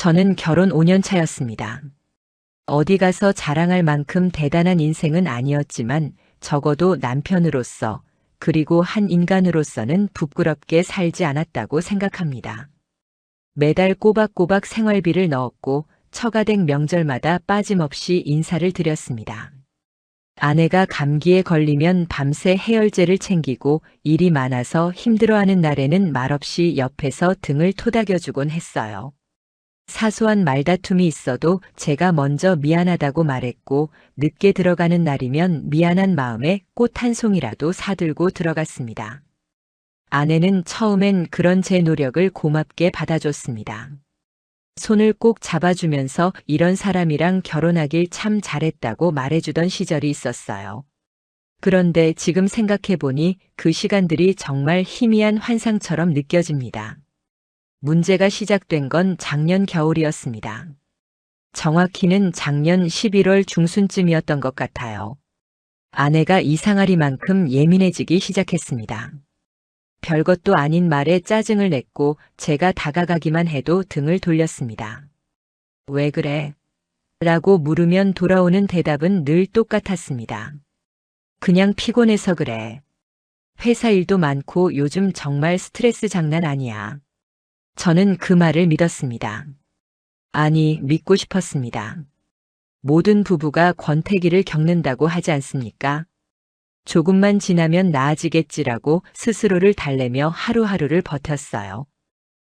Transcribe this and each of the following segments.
저는 결혼 5년 차였습니다. 어디 가서 자랑할 만큼 대단한 인생은 아니었지만 적어도 남편으로서 그리고 한 인간으로서는 부끄럽게 살지 않았다고 생각합니다. 매달 꼬박꼬박 생활비를 넣었고 처가댁 명절마다 빠짐없이 인사를 드렸습니다. 아내가 감기에 걸리면 밤새 해열제를 챙기고 일이 많아서 힘들어하는 날에는 말없이 옆에서 등을 토닥여주곤 했어요. 사소한 말다툼이 있어도 제가 먼저 미안하다고 말했고 늦게 들어가는 날이면 미안한 마음에 꽃 한 송이라도 사들고 들어갔습니다. 아내는 처음엔 그런 제 노력을 고맙게 받아줬습니다. 손을 꼭 잡아주면서 이런 사람이랑 결혼하길 참 잘했다고 말해주던 시절이 있었어요. 그런데 지금 생각해보니 그 시간들이 정말 희미한 환상처럼 느껴집니다. 문제가 시작된 건 작년 겨울이었습니다. 정확히는 작년 11월 중순쯤이었던 것 같아요. 아내가 이상하리만큼 예민해지기 시작했습니다. 별것도 아닌 말에 짜증을 냈고 제가 다가가기만 해도 등을 돌렸습니다. 왜 그래? 라고 물으면 돌아오는 대답은 늘 똑같았습니다. 그냥 피곤해서 그래. 회사 일도 많고 요즘 정말 스트레스 장난 아니야. 저는 그 말을 믿었습니다. 아니, 믿고 싶었습니다. 모든 부부가 권태기를 겪는다고 하지 않습니까? 조금만 지나면 나아지겠지라고 스스로를 달래며 하루하루를 버텼어요.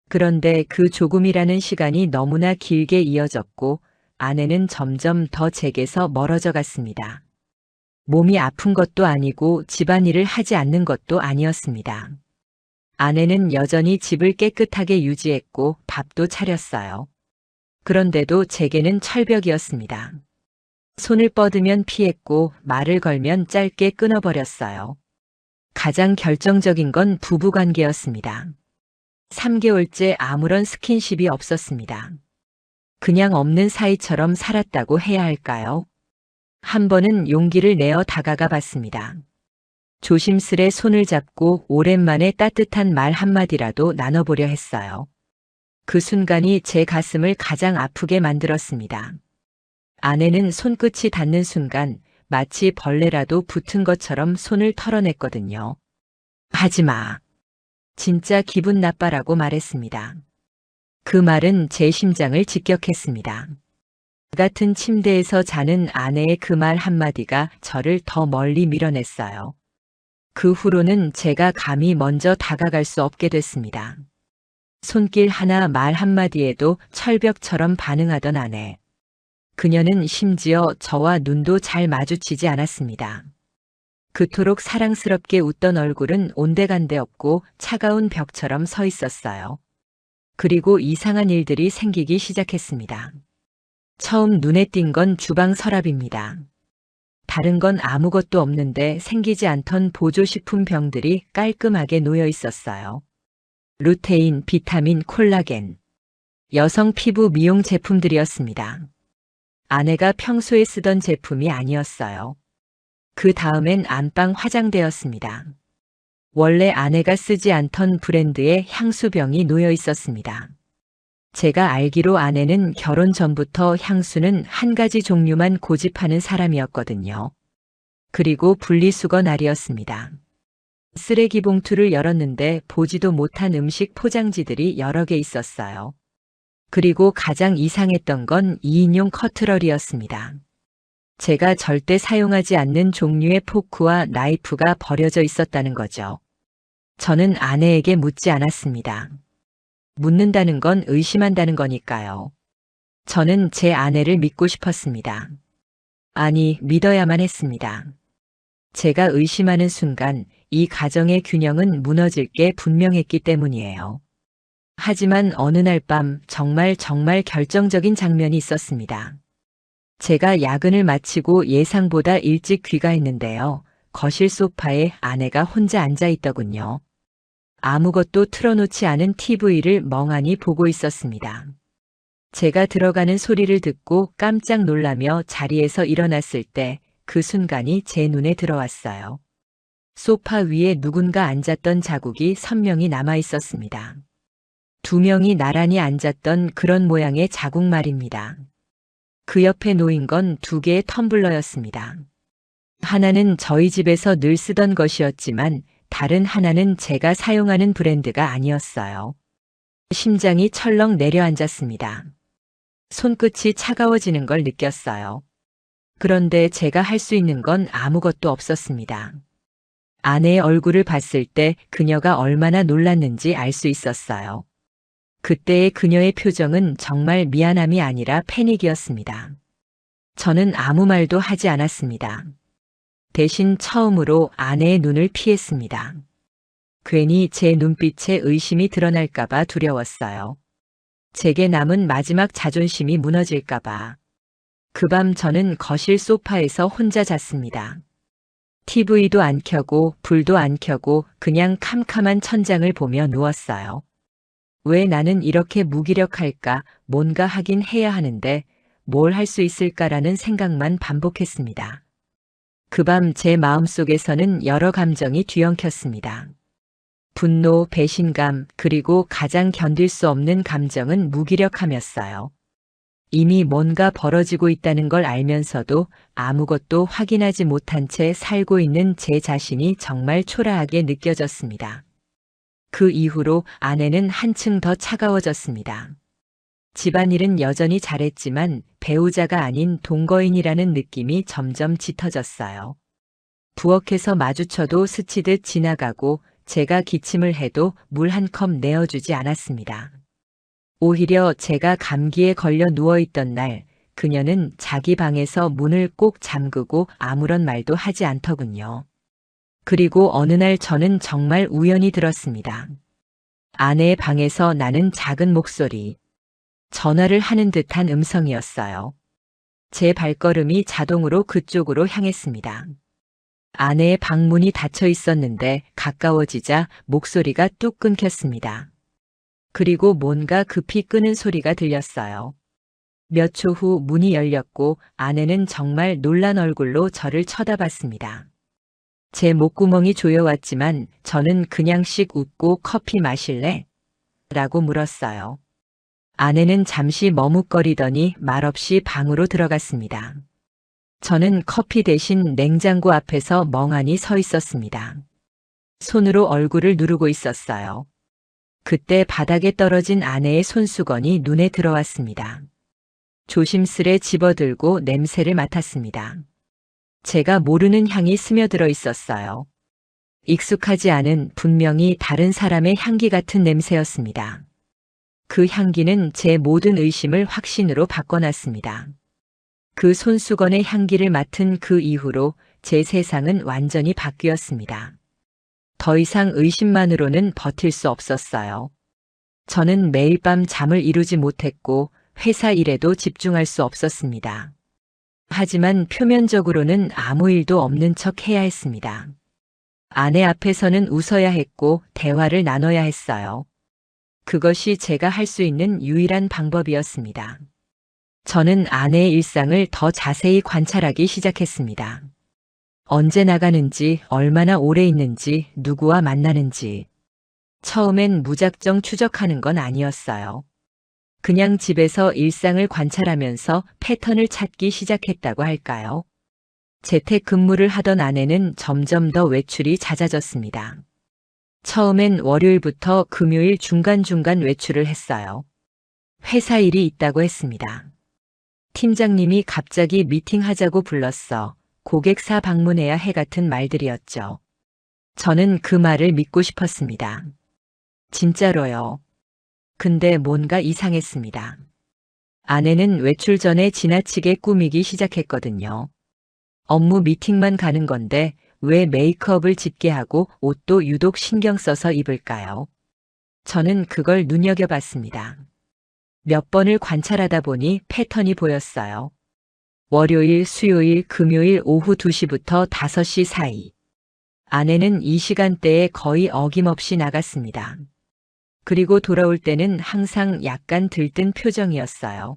그런데 그 조금이라는 시간이 너무나 길게 이어졌고 아내는 점점 더 제게서 멀어져 갔습니다. 몸이 아픈 것도 아니고 집안일을 하지 않는 것도 아니었습니다. 아내는 여전히 집을 깨끗하게 유지했고 밥도 차렸어요. 그런데도 제게는 철벽이었습니다. 손을 뻗으면 피했고 말을 걸면 짧게 끊어버렸어요. 가장 결정적인 건 부부관계였습니다. 3개월째 아무런 스킨십이 없었습니다. 그냥 없는 사이처럼 살았다고 해야 할까요? 한 번은 용기를 내어 다가가 봤습니다. 조심스레 손을 잡고 오랜만에 따뜻한 말 한마디라도 나눠보려 했어요. 그 순간이 제 가슴을 가장 아프게 만들었습니다. 아내는 손끝이 닿는 순간 마치 벌레라도 붙은 것처럼 손을 털어냈거든요. 하지 마. 진짜 기분 나빠라고 말했습니다. 그 말은 제 심장을 직격했습니다. 같은 침대에서 자는 아내의 그 말 한마디가 저를 더 멀리 밀어냈어요. 그 후로는 제가 감히 먼저 다가갈 수 없게 됐습니다. 손길 하나 말 한마디에도 철벽처럼 반응하던 아내. 그녀는 심지어 저와 눈도 잘 마주치지 않았습니다. 그토록 사랑스럽게 웃던 얼굴은 온데간데 없고 차가운 벽처럼 서 있었어요. 그리고 이상한 일들이 생기기 시작했습니다. 처음 눈에 띈 건 주방 서랍입니다. 다른 건 아무것도 없는데 생기지 않던 보조식품 병들이 깔끔하게 놓여 있었어요. 루테인, 비타민, 콜라겐. 여성 피부 미용 제품들이었습니다. 아내가 평소에 쓰던 제품이 아니었어요. 그 다음엔 안방 화장대였습니다. 원래 아내가 쓰지 않던 브랜드의 향수병이 놓여 있었습니다. 제가 알기로 아내는 결혼 전부터 향수는 한 가지 종류만 고집하는 사람이었거든요. 그리고 분리수거 날이었습니다. 쓰레기 봉투를 열었는데 보지도 못한 음식 포장지들이 여러 개 있었어요. 그리고 가장 이상했던 건 2인용 커트러리였습니다. 제가 절대 사용하지 않는 종류의 포크와 나이프가 버려져 있었다는 거죠. 저는 아내에게 묻지 않았습니다. 묻는다는 건 의심한다는 거니까요. 저는 제 아내를 믿고 싶었습니다. 아니, 믿어야만 했습니다. 제가 의심하는 순간 이 가정의 균형은 무너질 게 분명했기 때문이에요. 하지만 어느 날 밤 정말 결정적인 장면이 있었습니다. 제가 야근을 마치고 예상보다 일찍 귀가했는데요. 거실 소파에 아내가 혼자 앉아 있더군요. 아무것도 틀어놓지 않은 TV를 멍하니 보고 있었습니다. 제가 들어가는 소리를 듣고 깜짝 놀라며 자리에서 일어났을 때 그 순간이 제 눈에 들어왔어요. 소파 위에 누군가 앉았던 자국이 선명히 남아 있었습니다. 두 명이 나란히 앉았던 그런 모양의 자국 말입니다. 그 옆에 놓인 건 두 개의 텀블러였습니다. 하나는 저희 집에서 늘 쓰던 것이었지만 다른 하나는 제가 사용하는 브랜드가 아니었어요. 심장이 철렁 내려앉았습니다. 손끝이 차가워지는 걸 느꼈어요. 그런데 제가 할 수 있는 건 아무것도 없었습니다. 아내의 얼굴을 봤을 때 그녀가 얼마나 놀랐는지 알 수 있었어요. 그때의 그녀의 표정은 정말 미안함이 아니라 패닉이었습니다. 저는 아무 말도 하지 않았습니다. 대신 처음으로 아내의 눈을 피했습니다. 괜히 제 눈빛에 의심이 드러날까봐 두려웠어요. 제게 남은 마지막 자존심이 무너질까봐. 그 밤 저는 거실 소파에서 혼자 잤습니다. TV도 안 켜고 불도 안 켜고 그냥 캄캄한 천장을 보며 누웠어요. 왜 나는 이렇게 무기력할까? 뭔가 하긴 해야 하는데 뭘 할 수 있을까라는 생각만 반복했습니다. 그 밤 제 마음속에서는 여러 감정이 뒤엉켰습니다. 분노, 배신감, 그리고 가장 견딜 수 없는 감정은 무기력함이었어요. 이미 뭔가 벌어지고 있다는 걸 알면서도 아무것도 확인하지 못한 채 살고 있는 제 자신이 정말 초라하게 느껴졌습니다. 그 이후로 아내는 한층 더 차가워졌습니다. 집안일은 여전히 잘했지만 배우자가 아닌 동거인이라는 느낌이 점점 짙어졌어요. 부엌에서 마주쳐도 스치듯 지나가고 제가 기침을 해도 물 한 컵 내어주지 않았습니다. 오히려 제가 감기에 걸려 누워있던 날 그녀는 자기 방에서 문을 꼭 잠그고 아무런 말도 하지 않더군요. 그리고 어느 날 저는 정말 우연히 들었습니다. 아내의 방에서 나는 작은 목소리, 전화를 하는 듯한 음성이었어요. 제 발걸음이 자동으로 그쪽으로 향했습니다. 아내의 방문이 닫혀 있었는데 가까워지자 목소리가 뚝 끊겼습니다. 그리고 뭔가 급히 끄는 소리가 들렸어요. 몇 초 후 문이 열렸고 아내는 정말 놀란 얼굴로 저를 쳐다봤습니다. 제 목구멍이 조여왔지만 저는 그냥씩 웃고 커피 마실래? 라고 물었어요. 아내는 잠시 머뭇거리더니 말없이 방으로 들어갔습니다. 저는 커피 대신 냉장고 앞에서 멍하니 서 있었습니다. 손으로 얼굴을 누르고 있었어요. 그때 바닥에 떨어진 아내의 손수건이 눈에 들어왔습니다. 조심스레 집어들고 냄새를 맡았습니다. 제가 모르는 향이 스며들어 있었어요. 익숙하지 않은 분명히 다른 사람의 향기 같은 냄새였습니다. 그 향기는 제 모든 의심을 확신으로 바꿔놨습니다. 그 손수건의 향기를 맡은 그 이후로 제 세상은 완전히 바뀌었습니다. 더 이상 의심만으로는 버틸 수 없었어요. 저는 매일 밤 잠을 이루지 못했고 회사 일에도 집중할 수 없었습니다. 하지만 표면적으로는 아무 일도 없는 척 해야 했습니다. 아내 앞에서는 웃어야 했고 대화를 나눠야 했어요. 그것이 제가 할 수 있는 유일한 방법이었습니다. 저는 아내의 일상을 더 자세히 관찰하기 시작했습니다. 언제 나가는지, 얼마나 오래 있는지, 누구와 만나는지. 처음엔 무작정 추적하는 건 아니었어요. 그냥 집에서 일상을 관찰하면서 패턴을 찾기 시작했다고 할까요? 재택근무를 하던 아내는 점점 더 외출이 잦아졌습니다. 처음엔 월요일부터 금요일 중간중간 외출을 했어요. 회사 일이 있다고 했습니다. 팀장님이 갑자기 미팅하자고 불렀어. 고객사 방문해야 해 같은 말들이었죠. 저는 그 말을 믿고 싶었습니다. 진짜로요. 근데 뭔가 이상했습니다. 아내는 외출 전에 지나치게 꾸미기 시작했거든요. 업무 미팅만 가는 건데 왜 메이크업을 짙게 하고 옷도 유독 신경 써서 입을까요? 저는 그걸 눈여겨봤습니다. 몇 번을 관찰하다 보니 패턴이 보였어요. 월요일, 수요일, 금요일 오후 2시부터 5시 사이. 아내는 이 시간대에 거의 어김없이 나갔습니다. 그리고 돌아올 때는 항상 약간 들뜬 표정이었어요.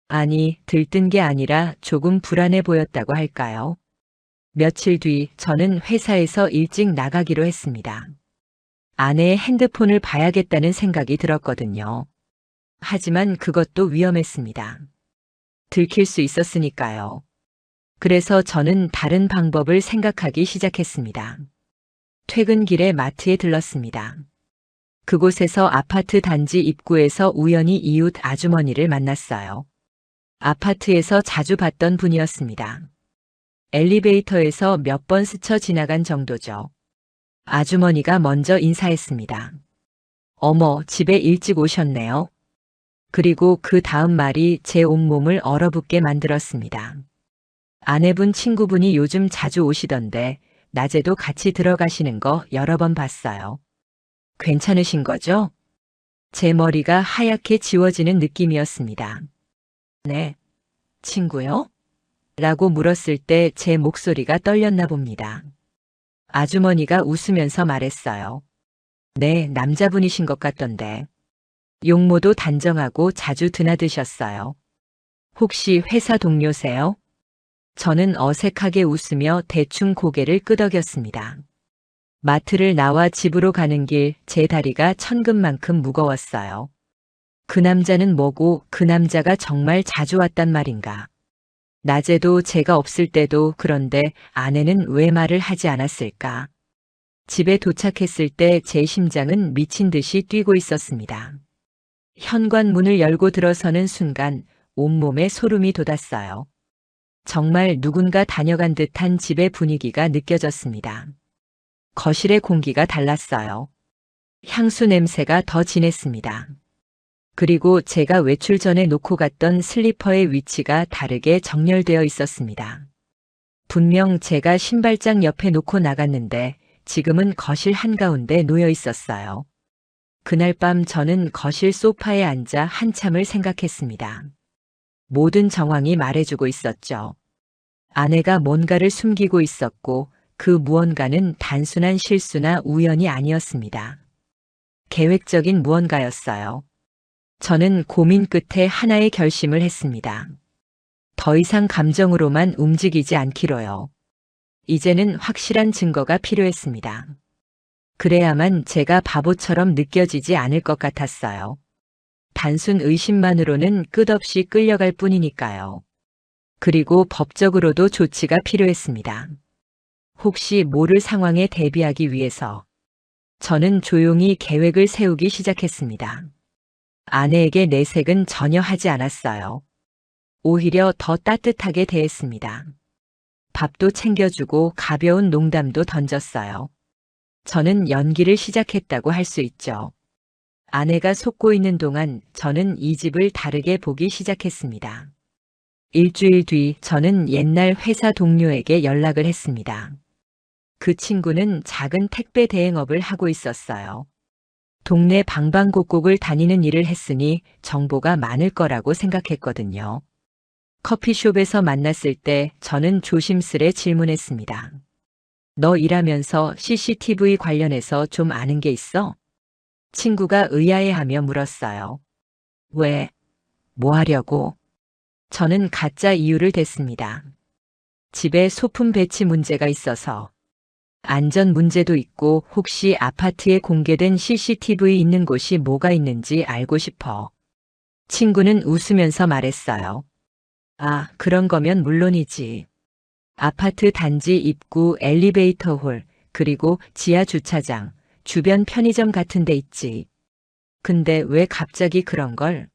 아니, 들뜬 게 아니라 조금 불안해 보였다고 할까요? 며칠 뒤 저는 회사에서 일찍 나가기로 했습니다. 아내의 핸드폰을 봐야겠다는 생각이 들었거든요. 하지만 그것도 위험했습니다. 들킬 수 있었으니까요. 그래서 저는 다른 방법을 생각하기 시작했습니다. 퇴근길에 마트에 들렀습니다. 그곳에서 아파트 단지 입구에서 우연히 이웃 아주머니를 만났어요. 아파트에서 자주 봤던 분이었습니다. 엘리베이터에서 몇 번 스쳐 지나간 정도죠. 아주머니가 먼저 인사했습니다. 어머, 집에 일찍 오셨네요. 그리고 그 다음 말이 제 온몸을 얼어붙게 만들었습니다. 아내분 친구분이 요즘 자주 오시던데 낮에도 같이 들어가시는 거 여러 번 봤어요. 괜찮으신 거죠? 제 머리가 하얗게 지워지는 느낌이었습니다. 네, 친구요? 라고 물었을 때 제 목소리가 떨렸나 봅니다. 아주머니가 웃으면서 말했어요. 네, 남자분이신 것 같던데. 용모도 단정하고 자주 드나드셨어요. 혹시 회사 동료세요? 저는 어색하게 웃으며 대충 고개를 끄덕였습니다. 마트를 나와 집으로 가는 길 제 다리가 천근만큼 무거웠어요. 그 남자는 뭐고 그 남자가 정말 자주 왔단 말인가. 낮에도 제가 없을 때도 그런데 아내는 왜 말을 하지 않았을까. 집에 도착했을 때 제 심장은 미친 듯이 뛰고 있었습니다. 현관문을 열고 들어서는 순간 온몸에 소름이 돋았어요. 정말 누군가 다녀간 듯한 집의 분위기가 느껴졌습니다. 거실의 공기가 달랐어요. 향수 냄새가 더 진했습니다. 그리고 제가 외출 전에 놓고 갔던 슬리퍼의 위치가 다르게 정렬되어 있었습니다. 분명 제가 신발장 옆에 놓고 나갔는데 지금은 거실 한가운데 놓여 있었어요. 그날 밤 저는 거실 소파에 앉아 한참을 생각했습니다. 모든 정황이 말해주고 있었죠. 아내가 뭔가를 숨기고 있었고 그 무언가는 단순한 실수나 우연이 아니었습니다. 계획적인 무언가였어요. 저는 고민 끝에 하나의 결심을 했습니다. 더 이상 감정으로만 움직이지 않기로요. 이제는 확실한 증거가 필요했습니다. 그래야만 제가 바보처럼 느껴지지 않을 것 같았어요. 단순 의심만으로는 끝없이 끌려갈 뿐이니까요. 그리고 법적으로도 조치가 필요했습니다. 혹시 모를 상황에 대비하기 위해서 저는 조용히 계획을 세우기 시작했습니다. 아내에게 내색은 전혀 하지 않았어요. 오히려 더 따뜻하게 대했습니다. 밥도 챙겨주고 가벼운 농담도 던졌어요. 저는 연기를 시작했다고 할 수 있죠. 아내가 속고 있는 동안 저는 이 집을 다르게 보기 시작했습니다. 일주일 뒤 저는 옛날 회사 동료에게 연락을 했습니다. 그 친구는 작은 택배 대행업을 하고 있었어요. 동네 방방곡곡을 다니는 일을 했으니 정보가 많을 거라고 생각했거든요. 커피숍에서 만났을 때 저는 조심스레 질문했습니다. 너 일하면서 CCTV 관련해서 좀 아는 게 있어? 친구가 의아해하며 물었어요. 왜? 뭐 하려고? 저는 가짜 이유를 댔습니다. 집에 소품 배치 문제가 있어서. 안전 문제도 있고 혹시 아파트에 공개된 CCTV 있는 곳이 뭐가 있는지 알고 싶어. 친구는 웃으면서 말했어요. 아, 그런 거면 물론이지. 아파트 단지 입구 엘리베이터 홀, 그리고 지하 주차장, 주변 편의점 같은 데 있지. 근데 왜 갑자기 그런 걸?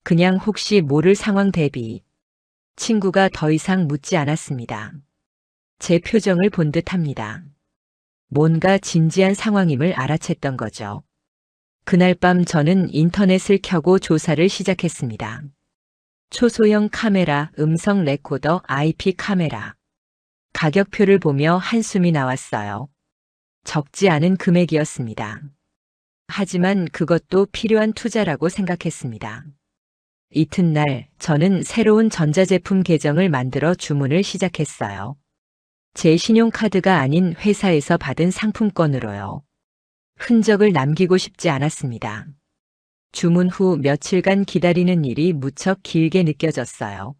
그냥 혹시 모를 상황 대비. 친구가 더 이상 묻지 않았습니다. 제 표정을 본 듯합니다. 뭔가 진지한 상황임을 알아챘던 거죠. 그날 밤 저는 인터넷을 켜고 조사를 시작했습니다. 초소형 카메라, 음성 레코더, IP 카메라. 가격표를 보며 한숨이 나왔어요. 적지 않은 금액이었습니다. 하지만 그것도 필요한 투자라고 생각했습니다. 이튿날 저는 새로운 전자제품 계정을 만들어 주문을 시작했어요. 제 신용카드가 아닌 회사에서 받은 상품권으로요. 흔적을 남기고 싶지 않았습니다. 주문 후 며칠간 기다리는 일이 무척 길게 느껴졌어요.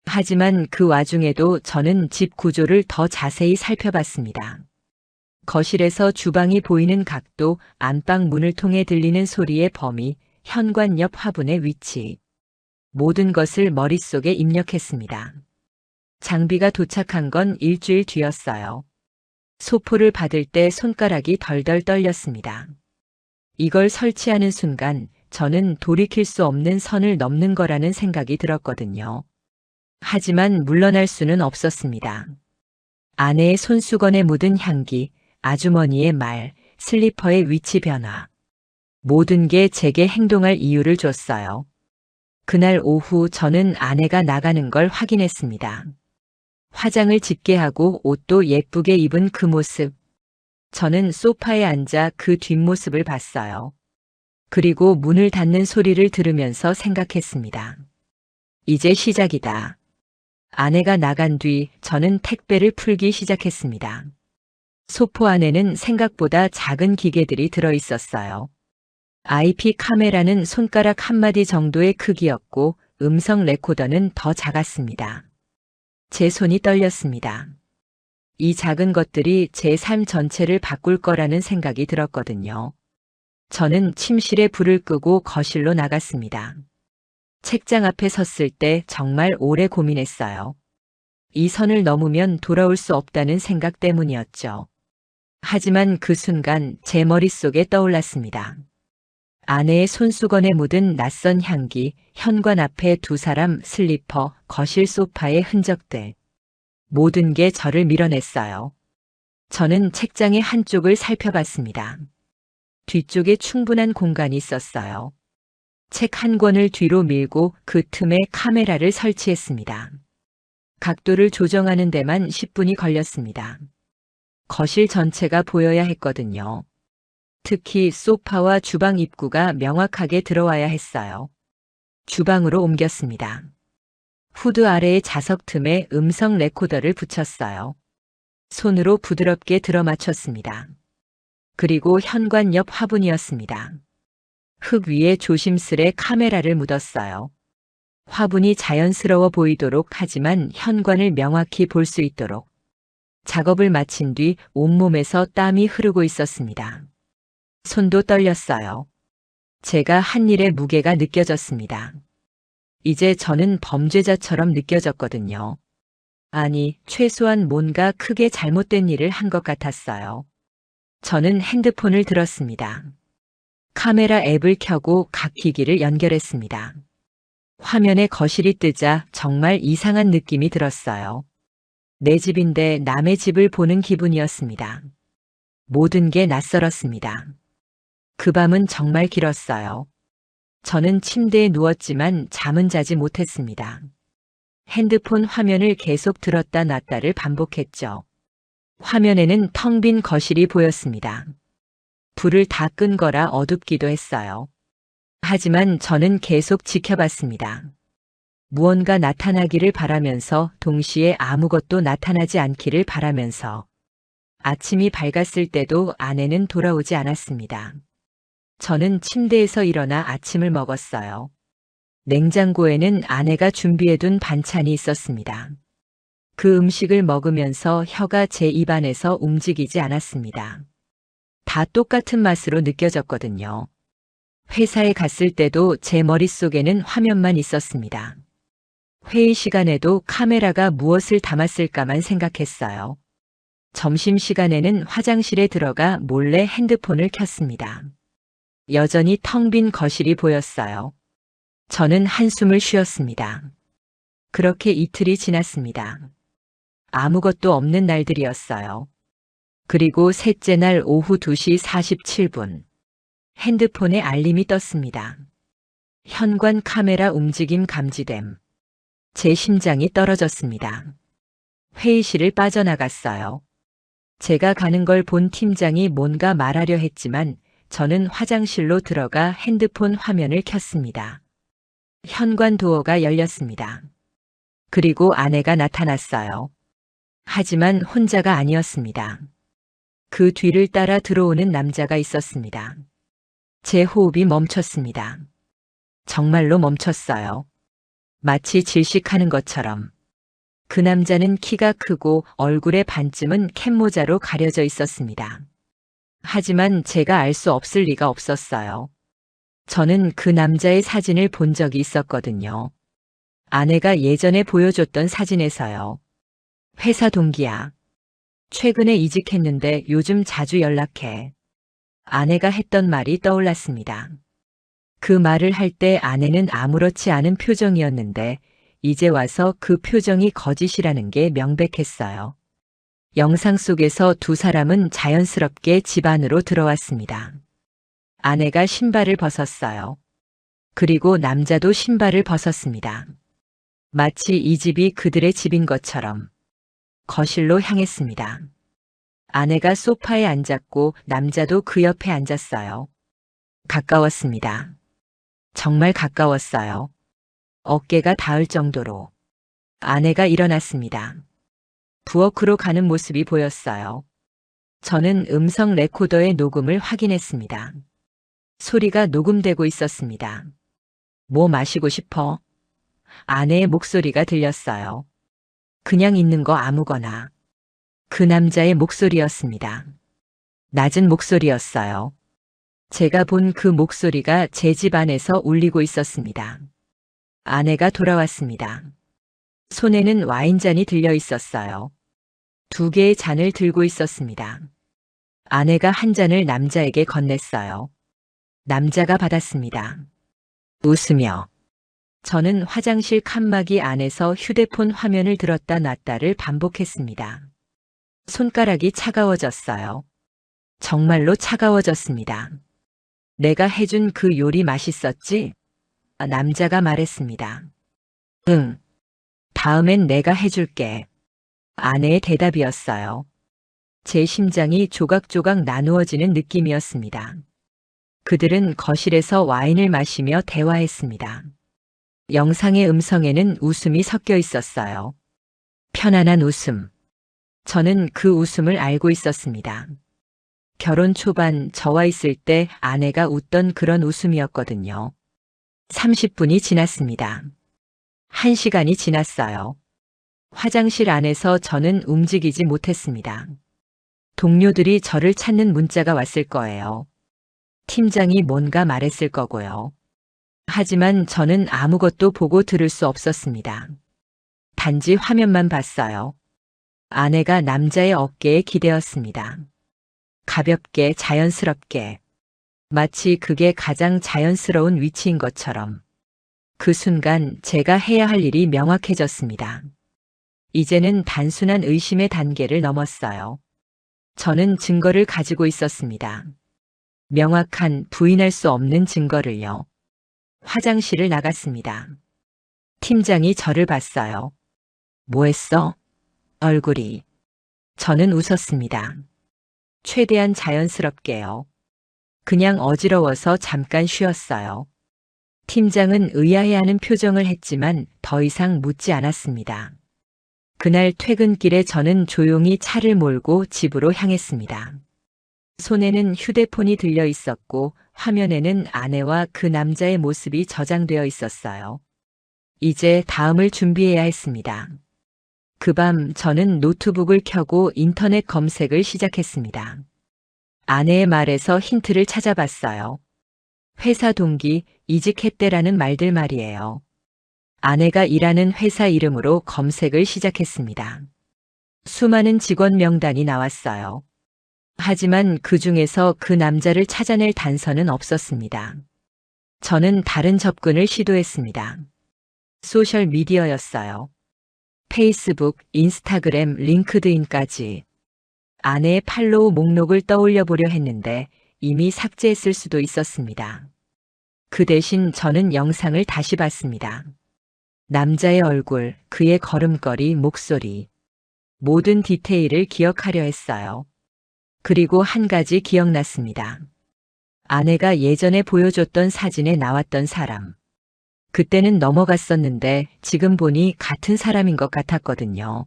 하지만 그 와중에도 저는 집 구조를 더 자세히 살펴봤습니다. 거실에서 주방이 보이는 각도, 안방 문을 통해 들리는 소리의 범위, 현관 옆 화분의 위치. 모든 것을 머릿속에 입력했습니다. 장비가 도착한 건 일주일 뒤였어요. 소포를 받을 때 손가락이 덜덜 떨렸습니다. 이걸 설치하는 순간 저는 돌이킬 수 없는 선을 넘는 거라는 생각이 들었거든요. 하지만 물러날 수는 없었습니다. 아내의 손수건에 묻은 향기, 아주머니의 말, 슬리퍼의 위치 변화. 모든 게 제게 행동할 이유를 줬어요. 그날 오후 저는 아내가 나가는 걸 확인했습니다. 화장을 짙게 하고 옷도 예쁘게 입은 그 모습. 저는 소파에 앉아 그 뒷모습을 봤어요. 그리고 문을 닫는 소리를 들으면서 생각했습니다. 이제 시작이다. 아내가 나간 뒤 저는 택배를 풀기 시작했습니다. 소포 안에는 생각보다 작은 기계들이 들어 있었어요. IP 카메라는 손가락 한마디 정도의 크기였고 음성 레코더는 더 작았습니다. 제 손이 떨렸습니다. 이 작은 것들이 제 삶 전체를 바꿀 거라는 생각이 들었거든요. 저는 침실에 불을 끄고 거실로 나갔습니다. 책장 앞에 섰을 때 정말 오래 고민했어요. 이 선을 넘으면 돌아올 수 없다는 생각 때문이었죠. 하지만 그 순간 제 머릿속에 떠올랐습니다. 아내의 손수건에 묻은 낯선 향기, 현관 앞에 두 사람, 슬리퍼, 거실 소파의 흔적들. 모든 게 저를 밀어냈어요. 저는 책장의 한쪽을 살펴봤습니다. 뒤쪽에 충분한 공간이 있었어요. 책 한 권을 뒤로 밀고 그 틈에 카메라를 설치했습니다. 각도를 조정하는 데만 10분이 걸렸습니다. 거실 전체가 보여야 했거든요. 특히 소파와 주방 입구가 명확하게 들어와야 했어요. 주방으로 옮겼습니다. 후드 아래의 자석 틈에 음성 레코더를 붙였어요. 손으로 부드럽게 들어맞췄습니다. 그리고 현관 옆 화분이었습니다. 흙 위에 조심스레 카메라를 묻었어요. 화분이 자연스러워 보이도록 하지만 현관을 명확히 볼 수 있도록. 작업을 마친 뒤 온몸에서 땀이 흐르고 있었습니다. 손도 떨렸어요. 제가 한 일의 무게가 느껴졌습니다. 이제 저는 범죄자처럼 느껴졌거든요. 아니, 최소한 뭔가 크게 잘못된 일을 한 것 같았어요. 저는 핸드폰을 들었습니다. 카메라 앱을 켜고 각 기기를 연결했습니다. 화면에 거실이 뜨자 정말 이상한 느낌이 들었어요. 내 집인데 남의 집을 보는 기분이었습니다. 모든 게 낯설었습니다. 그 밤은 정말 길었어요. 저는 침대에 누웠지만 잠은 자지 못했습니다. 핸드폰 화면을 계속 들었다 놨다를 반복했죠. 화면에는 텅 빈 거실이 보였습니다. 불을 다 끈 거라 어둡기도 했어요. 하지만 저는 계속 지켜봤습니다. 무언가 나타나기를 바라면서 동시에 아무것도 나타나지 않기를 바라면서 아침이 밝았을 때도 아내는 돌아오지 않았습니다. 저는 침대에서 일어나 아침을 먹었어요. 냉장고에는 아내가 준비해둔 반찬이 있었습니다. 그 음식을 먹으면서 혀가 제 입안에서 움직이지 않았습니다. 다 똑같은 맛으로 느껴졌거든요. 회사에 갔을 때도 제 머릿속에는 화면만 있었습니다. 회의 시간에도 카메라가 무엇을 담았을까만 생각했어요. 점심시간에는 화장실에 들어가 몰래 핸드폰을 켰습니다. 여전히 텅 빈 거실이 보였어요. 저는 한숨을 쉬었습니다. 그렇게 이틀이 지났습니다. 아무것도 없는 날들이었어요. 그리고 셋째 날 오후 2시 47분. 핸드폰에 알림이 떴습니다. 현관 카메라 움직임 감지됨. 제 심장이 떨어졌습니다. 회의실을 빠져나갔어요. 제가 가는 걸 본 팀장이 뭔가 말하려 했지만 저는 화장실로 들어가 핸드폰 화면을 켰습니다. 현관 도어가 열렸습니다. 그리고 아내가 나타났어요. 하지만 혼자가 아니었습니다. 그 뒤를 따라 들어오는 남자가 있었습니다. 제 호흡이 멈췄습니다. 정말로 멈췄어요. 마치 질식하는 것처럼. 그 남자는 키가 크고 얼굴의 반쯤은 캡모자로 가려져 있었습니다. 하지만 제가 알 수 없을 리가 없었어요. 저는 그 남자의 사진을 본 적이 있었거든요. 아내가 예전에 보여줬던 사진에서요. 회사 동기야. 최근에 이직했는데 요즘 자주 연락해. 아내가 했던 말이 떠올랐습니다. 그 말을 할 때 아내는 아무렇지 않은 표정이었는데 이제 와서 그 표정이 거짓이라는 게 명백했어요. 영상 속에서 두 사람은 자연스럽게 집 안으로 들어왔습니다. 아내가 신발을 벗었어요. 그리고 남자도 신발을 벗었습니다. 마치 이 집이 그들의 집인 것처럼 거실로 향했습니다. 아내가 소파에 앉았고 남자도 그 옆에 앉았어요. 가까웠습니다. 정말 가까웠어요. 어깨가 닿을 정도로. 아내가 일어났습니다. 부엌으로 가는 모습이 보였어요. 저는 음성 레코더의 녹음을 확인했습니다. 소리가 녹음되고 있었습니다. 뭐 마시고 싶어? 아내의 목소리가 들렸어요. 그냥 있는 거 아무거나. 그 남자의 목소리였습니다. 낮은 목소리였어요. 제가 본 그 목소리가 제 집 안에서 울리고 있었습니다. 아내가 돌아왔습니다. 손에는 와인잔이 들려 있었어요. 두 개의 잔을 들고 있었습니다. 아내가 한 잔을 남자에게 건넸어요. 남자가 받았습니다. 웃으며. 저는 화장실 칸막이 안에서 휴대폰 화면을 들었다 놨다를 반복했습니다. 손가락이 차가워졌어요. 정말로 차가워졌습니다. 내가 해준 그 요리 맛있었지? 남자가 말했습니다. 응. 다음엔 내가 해줄게. 아내의 대답이었어요. 제 심장이 조각조각 나누어지는 느낌이었습니다. 그들은 거실에서 와인을 마시며 대화했습니다. 영상의 음성에는 웃음이 섞여 있었어요. 편안한 웃음. 저는 그 웃음을 알고 있었습니다. 결혼 초반 저와 있을 때 아내가 웃던 그런 웃음이었거든요. 30분이 지났습니다. 1시간이 지났어요. 화장실 안에서 저는 움직이지 못했습니다. 동료들이 저를 찾는 문자가 왔을 거예요. 팀장이 뭔가 말했을 거고요. 하지만 저는 아무것도 보고 들을 수 없었습니다. 단지 화면만 봤어요. 아내가 남자의 어깨에 기대었습니다. 가볍게 자연스럽게. 마치 그게 가장 자연스러운 위치인 것처럼. 그 순간 제가 해야 할 일이 명확해졌습니다. 이제는 단순한 의심의 단계를 넘었어요. 저는 증거를 가지고 있었습니다. 명확한 부인할 수 없는 증거를요. 화장실을 나갔습니다. 팀장이 저를 봤어요. 뭐 했어? 얼굴이. 저는 웃었습니다. 최대한 자연스럽게요. 그냥 어지러워서 잠깐 쉬었어요. 팀장은 의아해하는 표정을 했지만 더 이상 묻지 않았습니다. 그날 퇴근길에 저는 조용히 차를 몰고 집으로 향했습니다. 손에는 휴대폰이 들려 있었고 화면에는 아내와 그 남자의 모습이 저장되어 있었어요. 이제 다음을 준비해야 했습니다. 그 밤 저는 노트북을 켜고 인터넷 검색을 시작했습니다. 아내의 말에서 힌트를 찾아봤어요. 회사 동기, 이직했대라는 말들 말이에요. 아내가 일하는 회사 이름으로 검색을 시작했습니다. 수많은 직원 명단이 나왔어요. 하지만 그 중에서 그 남자를 찾아낼 단서는 없었습니다. 저는 다른 접근을 시도했습니다. 소셜 미디어였어요. 페이스북, 인스타그램, 링크드인까지. 아내의 팔로우 목록을 떠올려 보려 했는데 이미 삭제했을 수도 있었습니다. 그 대신 저는 영상을 다시 봤습니다. 남자의 얼굴, 그의 걸음걸이, 목소리. 모든 디테일을 기억하려 했어요. 그리고 한 가지 기억났습니다. 아내가 예전에 보여줬던 사진에 나왔던 사람. 그때는 넘어갔었는데 지금 보니 같은 사람인 것 같았거든요.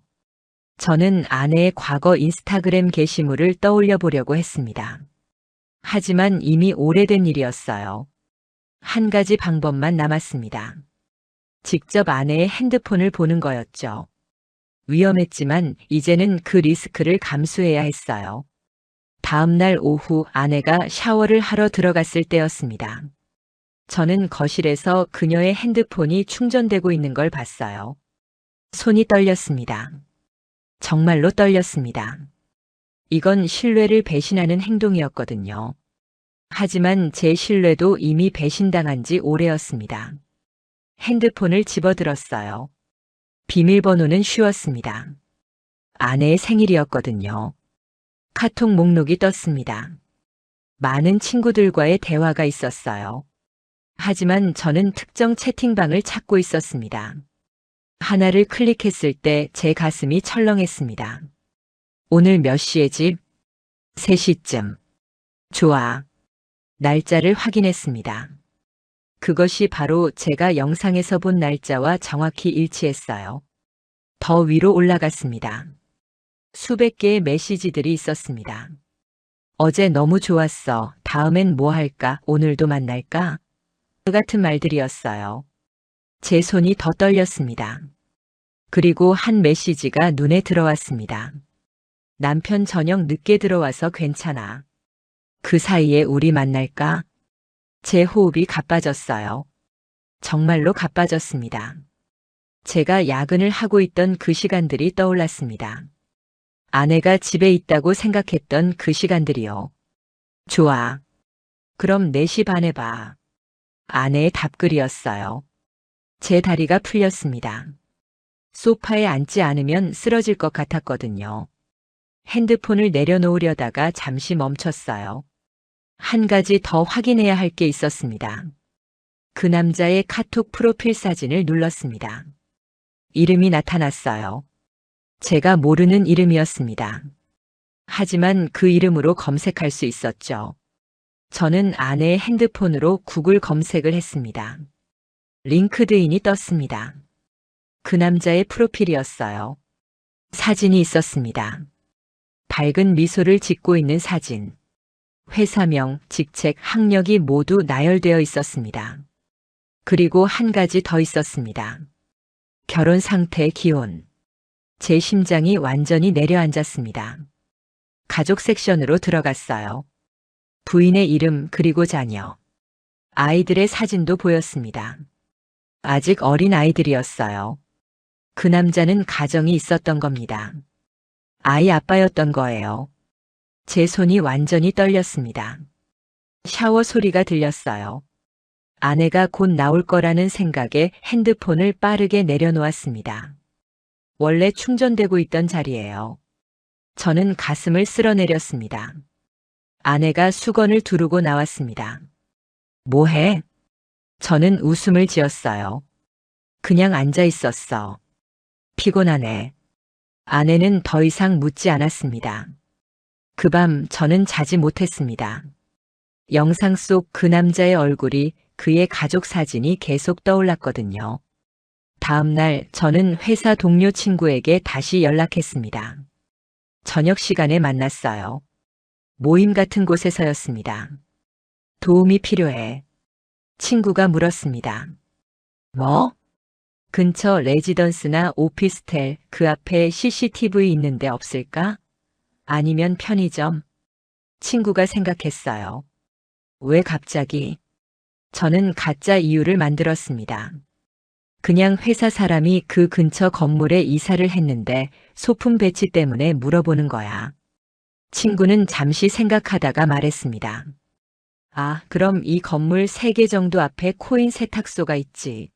저는 아내의 과거 인스타그램 게시물을 떠올려 보려고 했습니다. 하지만 이미 오래된 일이었어요. 한 가지 방법만 남았습니다. 직접 아내의 핸드폰을 보는 거였죠. 위험했지만 이제는 그 리스크를 감수해야 했어요. 다음 날 오후 아내가 샤워를 하러 들어갔을 때였습니다. 저는 거실에서 그녀의 핸드폰이 충전되고 있는 걸 봤어요. 손이 떨렸습니다. 정말로 떨렸습니다. 이건 신뢰를 배신하는 행동이었거든요. 하지만 제 신뢰도 이미 배신당한 지 오래였습니다. 핸드폰을 집어들었어요. 비밀번호는 쉬웠습니다. 아내의 생일이었거든요. 카톡 목록이 떴습니다. 많은 친구들과의 대화가 있었어요. 하지만 저는 특정 채팅방을 찾고 있었습니다. 하나를 클릭했을 때 제 가슴이 철렁했습니다. 오늘 몇 시에 집? 3시쯤. 좋아. 날짜를 확인했습니다. 그것이 바로 제가 영상에서 본 날짜와 정확히 일치했어요. 더 위로 올라갔습니다. 수백 개의 메시지들이 있었습니다. 어제 너무 좋았어. 다음엔 뭐 할까? 오늘도 만날까? 그 같은 말들이었어요. 제 손이 더 떨렸습니다. 그리고 한 메시지가 눈에 들어왔습니다. 남편 저녁 늦게 들어와서 괜찮아. 그 사이에 우리 만날까? 제 호흡이 가빠졌어요. 정말로 가빠졌습니다. 제가 야근을 하고 있던 그 시간들이 떠올랐습니다. 아내가 집에 있다고 생각했던 그 시간들이요. 좋아. 그럼 4시 반에 봐. 아내의 답글이었어요. 제 다리가 풀렸습니다. 소파에 앉지 않으면 쓰러질 것 같았거든요. 핸드폰을 내려놓으려다가 잠시 멈췄어요. 한 가지 더 확인해야 할 게 있었습니다. 그 남자의 카톡 프로필 사진을 눌렀습니다. 이름이 나타났어요. 제가 모르는 이름이었습니다. 하지만 그 이름으로 검색할 수 있었죠. 저는 아내의 핸드폰으로 구글 검색을 했습니다. 링크드인이 떴습니다. 그 남자의 프로필이었어요. 사진이 있었습니다. 밝은 미소를 짓고 있는 사진. 회사명, 직책, 학력이 모두 나열되어 있었습니다. 그리고 한 가지 더 있었습니다. 결혼 상태, 기혼. 제 심장이 완전히 내려앉았습니다. 가족 섹션으로 들어갔어요. 부인의 이름 그리고 자녀. 아이들의 사진도 보였습니다. 아직 어린 아이들이었어요. 그 남자는 가정이 있었던 겁니다. 아이 아빠였던 거예요. 제 손이 완전히 떨렸습니다. 샤워 소리가 들렸어요. 아내가 곧 나올 거라는 생각에 핸드폰을 빠르게 내려놓았습니다. 원래 충전되고 있던 자리예요. 저는 가슴을 쓸어내렸습니다. 아내가 수건을 두르고 나왔습니다. 뭐해? 저는 웃음을 지었어요. 그냥 앉아 있었어. 피곤하네. 아내는 더 이상 묻지 않았습니다. 그 밤 저는 자지 못했습니다. 영상 속 그 남자의 얼굴이, 그의 가족 사진이 계속 떠올랐거든요. 다음 날 저는 회사 동료 친구에게 다시 연락했습니다. 저녁 시간에 만났어요. 모임 같은 곳에서였습니다. 도움이 필요해. 친구가 물었습니다. 뭐? 근처 레지던스나 오피스텔 그 앞에 CCTV 있는데 없을까? 아니면 편의점? 친구가 생각했어요. 왜 갑자기? 저는 가짜 이유를 만들었습니다. 그냥 회사 사람이 그 근처 건물에 이사를 했는데 소품 배치 때문에 물어보는 거야. 친구는 잠시 생각하다가 말했습니다. 아, 그럼 이 건물 3개 정도 앞에 코인 세탁소가 있지.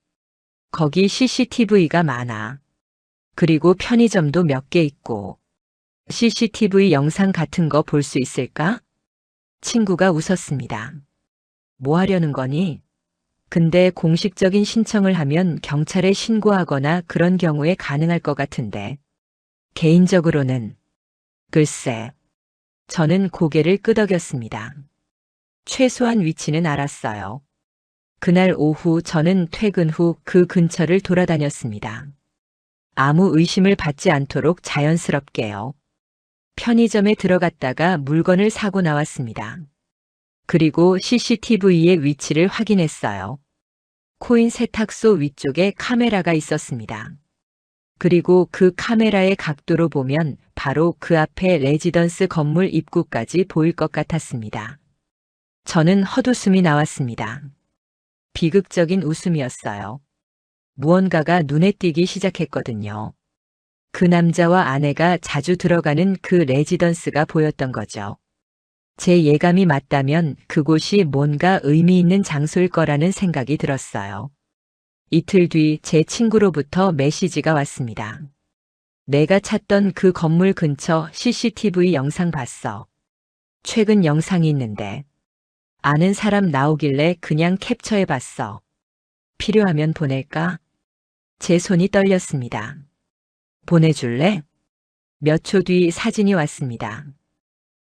거기 CCTV가 많아. 그리고 편의점도 몇 개 있고. CCTV 영상 같은 거 볼 수 있을까? 친구가 웃었습니다. 뭐 하려는 거니? 근데 공식적인 신청을 하면 경찰에 신고하거나 그런 경우에 가능할 것 같은데. 개인적으로는 글쎄. 저는 고개를 끄덕였습니다. 최소한 위치는 알았어요. 그날 오후 저는 퇴근 후 그 근처를 돌아다녔습니다. 아무 의심을 받지 않도록 자연스럽게요. 편의점에 들어갔다가 물건을 사고 나왔습니다. 그리고 CCTV의 위치를 확인했어요. 코인 세탁소 위쪽에 카메라가 있었습니다. 그리고 그 카메라의 각도로 보면 바로 그 앞에 레지던스 건물 입구까지 보일 것 같았습니다. 저는 헛웃음이 나왔습니다. 비극적인 웃음이었어요. 무언가가 눈에 띄기 시작했거든요. 그 남자와 아내가 자주 들어가는 그 레지던스가 보였던 거죠. 제 예감이 맞다면 그곳이 뭔가 의미 있는 장소일 거라는 생각이 들었어요. 이틀 뒤 제 친구로부터 메시지가 왔습니다. 내가 찾던 그 건물 근처 CCTV 영상 봤어. 최근 영상이 있는데 아는 사람 나오길래 그냥 캡처해 봤어. 필요하면 보낼까? 제 손이 떨렸습니다. 보내줄래? 몇 초 뒤 사진이 왔습니다.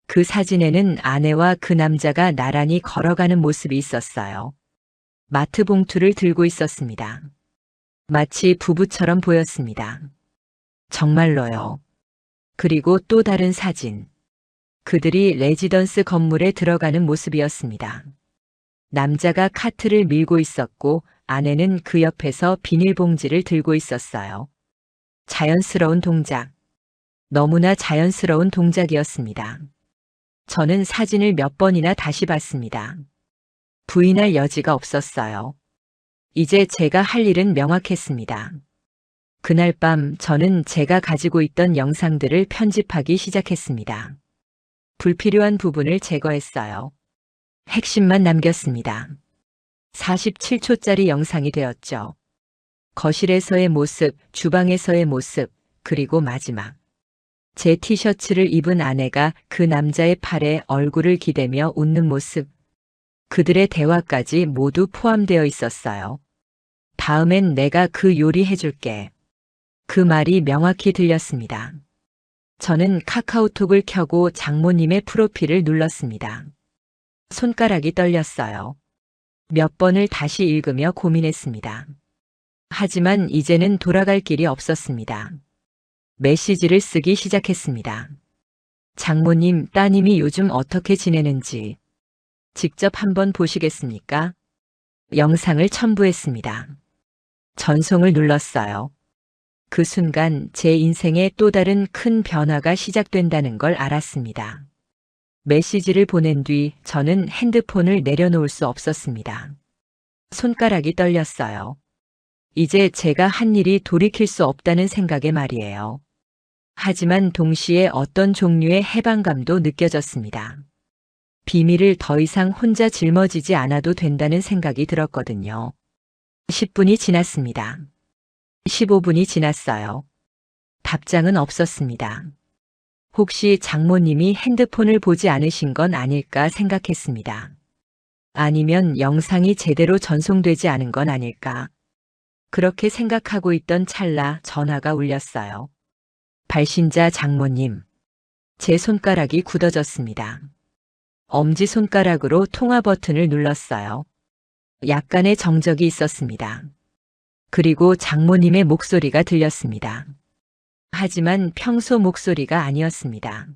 그 사진에는 아내와 그 남자가 나란히 걸어가는 모습이 있었어요. 마트 봉투를 들고 있었습니다. 마치 부부처럼 보였습니다. 정말로요. 그리고 또 다른 사진. 그들이 레지던스 건물에 들어가는 모습이었습니다. 남자가 카트를 밀고 있었고 아내는 그 옆에서 비닐봉지를 들고 있었어요. 자연스러운 동작. 너무나 자연스러운 동작이었습니다. 저는 사진을 몇 번이나 다시 봤습니다. 부인할 여지가 없었어요. 이제 제가 할 일은 명확했습니다. 그날 밤 저는 제가 가지고 있던 영상들을 편집하기 시작했습니다. 불필요한 부분을 제거했어요. 핵심만 남겼습니다. 47초짜리 영상이 되었죠. 거실에서의 모습, 주방에서의 모습, 그리고 마지막. 제 티셔츠를 입은 아내가 그 남자의 팔에 얼굴을 기대며 웃는 모습. 그들의 대화까지 모두 포함되어 있었어요. 다음엔 내가 그 요리 해줄게. 그 말이 명확히 들렸습니다. 저는 카카오톡을 켜고 장모님의 프로필을 눌렀습니다. 손가락이 떨렸어요. 몇 번을 다시 읽으며 고민했습니다. 하지만 이제는 돌아갈 길이 없었습니다. 메시지를 쓰기 시작했습니다. 장모님, 따님이 요즘 어떻게 지내는지 직접 한번 보시겠습니까? 영상을 첨부했습니다. 전송을 눌렀어요. 그 순간 제 인생에 또 다른 큰 변화가 시작된다는 걸 알았습니다. 메시지를 보낸 뒤 저는 핸드폰을 내려놓을 수 없었습니다. 손가락이 떨렸어요. 이제 제가 한 일이 돌이킬 수 없다는 생각에 말이에요. 하지만 동시에 어떤 종류의 해방감도 느껴졌습니다. 비밀을 더 이상 혼자 짊어지지 않아도 된다는 생각이 들었거든요. 10분이 지났습니다. 15분이 지났어요. 답장은 없었습니다. 혹시 장모님이 핸드폰을 보지 않으신 건 아닐까 생각했습니다. 아니면 영상이 제대로 전송되지 않은 건 아닐까. 그렇게 생각하고 있던 찰나 전화가 울렸어요. 발신자 장모님. 제 손가락이 굳어졌습니다. 엄지손가락으로 통화 버튼을 눌렀어요. 약간의 정적이 있었습니다. 그리고 장모님의 목소리가 들렸습니다. 하지만 평소 목소리가 아니었습니다.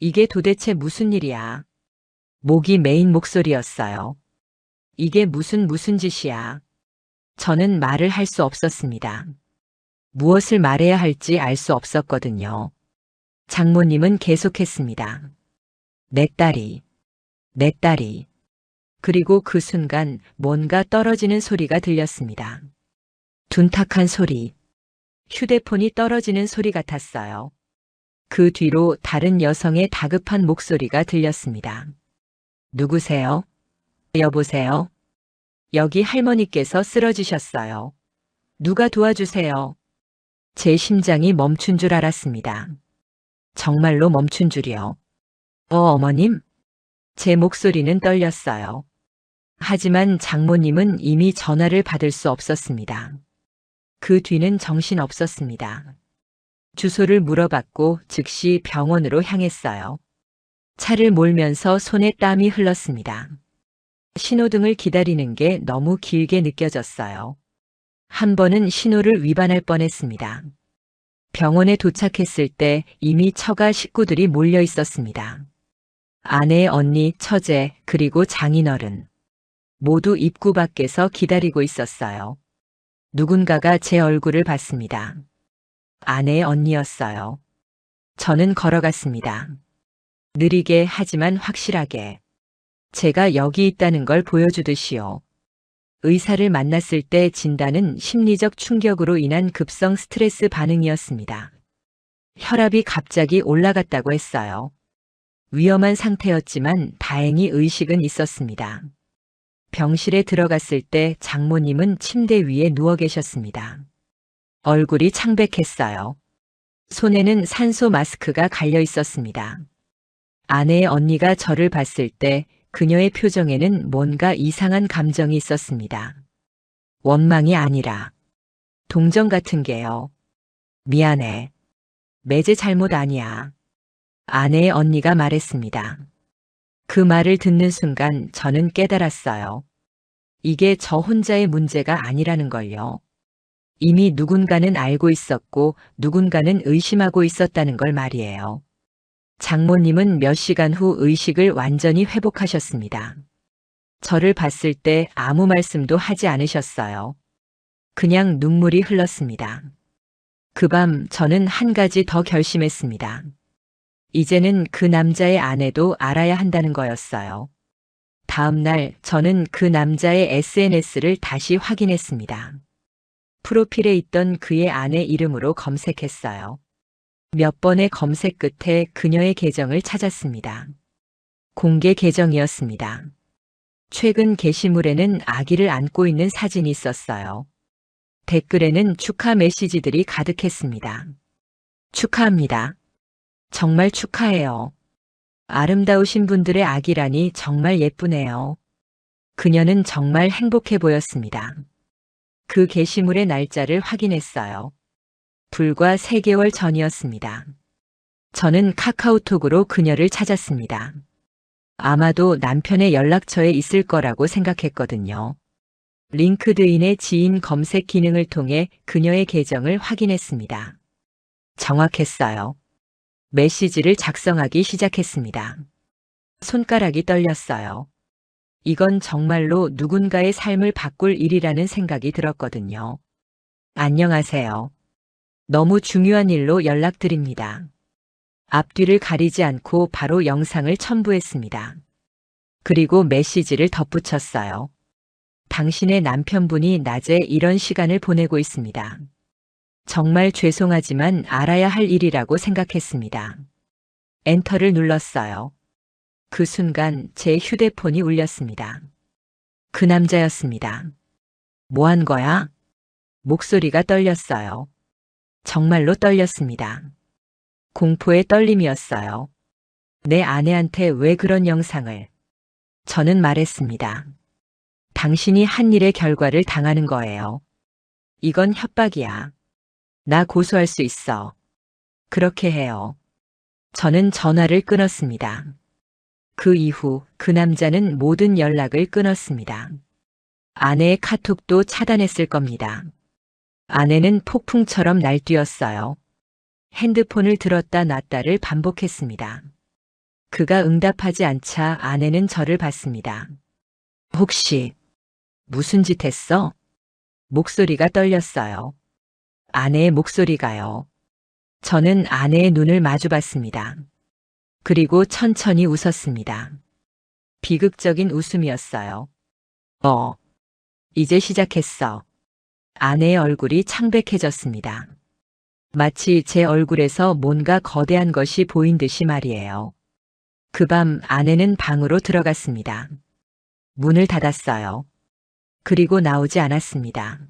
이게 도대체 무슨 일이야? 목이 메인 목소리였어요. 이게 무슨 짓이야? 저는 말을 할 수 없었습니다. 무엇을 말해야 할지 알 수 없었거든요. 장모님은 계속했습니다. 내 딸이. 그리고 그 순간 뭔가 떨어지는 소리가 들렸습니다. 둔탁한 소리. 휴대폰이 떨어지는 소리 같았어요. 그 뒤로 다른 여성의 다급한 목소리가 들렸습니다. 누구세요? 여보세요? 여기 할머니께서 쓰러지셨어요. 누가 도와주세요. 제 심장이 멈춘 줄 알았습니다. 정말로 멈춘 줄이요. 어머님? 제 목소리는 떨렸어요. 하지만 장모님은 이미 전화를 받을 수 없었습니다. 그 뒤는 정신 없었습니다. 주소를 물어봤고 즉시 병원으로 향했어요. 차를 몰면서 손에 땀이 흘렀습니다. 신호등을 기다리는 게 너무 길게 느껴졌어요. 한 번은 신호를 위반할 뻔했습니다. 병원에 도착했을 때 이미 처가 식구들이 몰려 있었습니다. 아내의 언니, 처제, 그리고 장인어른. 모두 입구 밖에서 기다리고 있었어요. 누군가가 제 얼굴을 봤습니다. 아내의 언니였어요. 저는 걸어갔습니다. 느리게 하지만 확실하게. 제가 여기 있다는 걸 보여주듯이요. 의사를 만났을 때 진단은 심리적 충격으로 인한 급성 스트레스 반응이었습니다. 혈압이 갑자기 올라갔다고 했어요. 위험한 상태였지만 다행히 의식은 있었습니다. 병실에 들어갔을 때 장모님은 침대 위에 누워 계셨습니다. 얼굴이 창백했어요. 손에는 산소 마스크가 갈려 있었습니다. 아내의 언니가 저를 봤을 때 그녀의 표정에는 뭔가 이상한 감정이 있었습니다. 원망이 아니라 동정 같은 게요. 미안해. 매제 잘못 아니야. 아내의 언니가 말했습니다. 그 말을 듣는 순간 저는 깨달았어요. 이게 저 혼자의 문제가 아니라는 걸요. 이미 누군가는 알고 있었고 누군가는 의심하고 있었다는 걸 말이에요. 장모님은 몇 시간 후 의식을 완전히 회복하셨습니다. 저를 봤을 때 아무 말씀도 하지 않으셨어요. 그냥 눈물이 흘렀습니다. 그 밤 저는 한 가지 더 결심했습니다. 이제는 그 남자의 아내도 알아야 한다는 거였어요. 다음 날 저는 그 남자의 SNS를 다시 확인했습니다. 프로필에 있던 그의 아내 이름으로 검색했어요. 몇 번의 검색 끝에 그녀의 계정을 찾았습니다. 공개 계정이었습니다. 최근 게시물에는 아기를 안고 있는 사진이 있었어요. 댓글에는 축하 메시지들이 가득했습니다. 축하합니다. 정말 축하해요. 아름다우신 분들의 아기라니 정말 예쁘네요. 그녀는 정말 행복해 보였습니다. 그 게시물의 날짜를 확인했어요. 불과 3개월 전이었습니다. 저는 카카오톡으로 그녀를 찾았습니다. 아마도 남편의 연락처에 있을 거라고 생각했거든요. 링크드인의 지인 검색 기능을 통해 그녀의 계정을 확인했습니다. 정확했어요. 메시지를 작성하기 시작했습니다. 손가락이 떨렸어요. 이건 정말로 누군가의 삶을 바꿀 일이라는 생각이 들었거든요. 안녕하세요. 너무 중요한 일로 연락드립니다. 앞뒤를 가리지 않고 바로 영상을 첨부했습니다. 그리고 메시지를 덧붙였어요. 당신의 남편분이 낮에 이런 시간을 보내고 있습니다. 정말 죄송하지만 알아야 할 일이라고 생각했습니다. 엔터를 눌렀어요. 그 순간 제 휴대폰이 울렸습니다. 그 남자였습니다. 뭐 한 거야? 목소리가 떨렸어요. 정말로 떨렸습니다. 공포의 떨림이었어요. 내 아내한테 왜 그런 영상을? 저는 말했습니다. 당신이 한 일의 결과를 당하는 거예요. 이건 협박이야. 나 고소할 수 있어. 그렇게 해요. 저는 전화를 끊었습니다. 그 이후 그 남자는 모든 연락을 끊었습니다. 아내의 카톡도 차단했을 겁니다. 아내는 폭풍처럼 날뛰었어요. 핸드폰을 들었다 놨다를 반복했습니다. 그가 응답하지 않자 아내는 저를 봤습니다. 혹시 무슨 짓 했어? 목소리가 떨렸어요. 아내의 목소리가요. 저는 아내의 눈을 마주봤습니다. 그리고 천천히 웃었습니다. 비극적인 웃음이었어요. 이제 시작했어. 아내의 얼굴이 창백해졌습니다. 마치 제 얼굴에서 뭔가 거대한 것이 보인 듯이 말이에요. 그 밤 아내는 방으로 들어갔습니다. 문을 닫았어요. 그리고 나오지 않았습니다.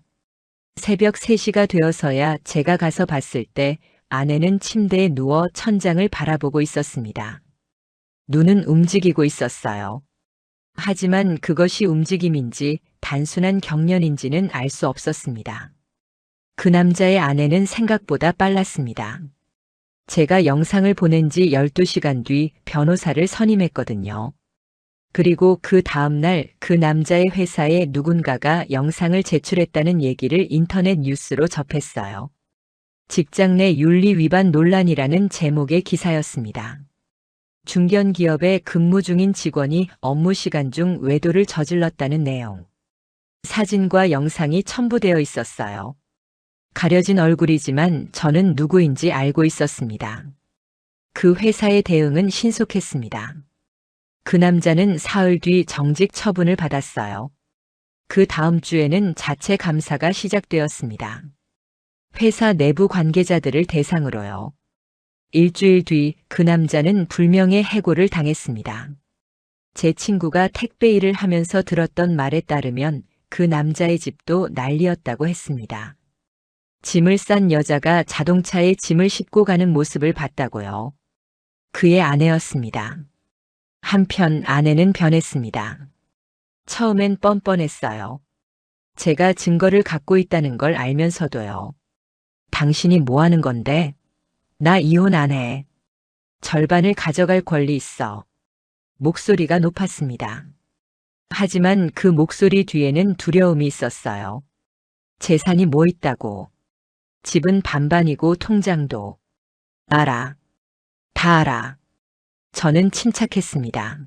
새벽 3시가 되어서야 제가 가서 봤을 때 아내는 침대에 누워 천장을 바라보고 있었습니다. 눈은 움직이고 있었어요. 하지만 그것이 움직임인지 단순한 경련인지는 알 수 없었습니다. 그 남자의 아내는 생각보다 빨랐습니다. 제가 영상을 보낸 지 12시간 뒤 변호사를 선임했거든요. 그리고 그 다음날 그 남자의 회사에 누군가가 영상을 제출했다는 얘기를 인터넷 뉴스로 접했어요. 직장 내 윤리 위반 논란이라는 제목의 기사였습니다. 중견기업에 근무 중인 직원이 업무 시간 중 외도를 저질렀다는 내용. 사진과 영상이 첨부되어 있었어요. 가려진 얼굴이지만 저는 누구인지 알고 있었습니다. 그 회사의 대응은 신속했습니다. 그 남자는 사흘 뒤 정직 처분을 받았어요. 그 다음 주에는 자체 감사가 시작되었습니다. 회사 내부 관계자들을 대상으로요. 일주일 뒤 그 남자는 불명예 해고를 당했습니다. 제 친구가 택배 일을 하면서 들었던 말에 따르면 그 남자의 집도 난리였다고 했습니다. 짐을 싼 여자가 자동차에 짐을 싣고 가는 모습을 봤다고요. 그의 아내였습니다. 한편 아내는 변했습니다. 처음엔 뻔뻔했어요. 제가 증거를 갖고 있다는 걸 알면서도요. 당신이 뭐 하는 건데? 나 이혼 안 해. 절반을 가져갈 권리 있어. 목소리가 높았습니다. 하지만 그 목소리 뒤에는 두려움이 있었어요. 재산이 뭐 있다고. 집은 반반이고 통장도. 알아. 다 알아. 저는 침착했습니다.